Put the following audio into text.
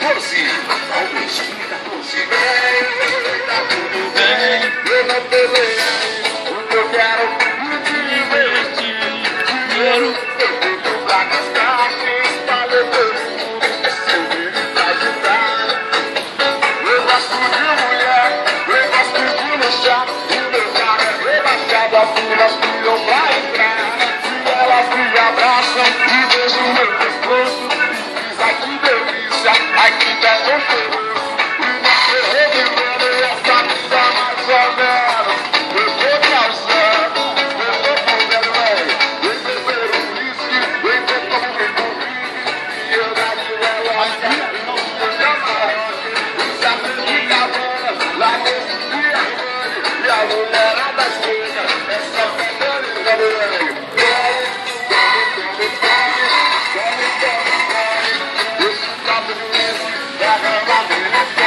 14. Ao 2014. Tá tudo bem. Eu não pelei. O que eu quero é te investir. Dinheiro eu tenho pra gastar. Quem está levando o mundo seu filho pra ajudar. Eu gosto de mulher. Eu gosto de luxar. O meu carro é rebaixado. As filhas piram pra entrar. Se elas me abraçam e beijam meu pescoço, diz ai que delícia, ai que pé gostoso. E você revivendo essa vida mais ou menos. Eu tô causando, eu tô comendo bem. Eu beber um whisky, eu tô comendo um vinho. E eu daqui relógio, eu tô camarote. E sabe de cabana, lá nesse dia e a mulherada chega, essa pegando e cabelo. Esse papo de whisky é a grama dele.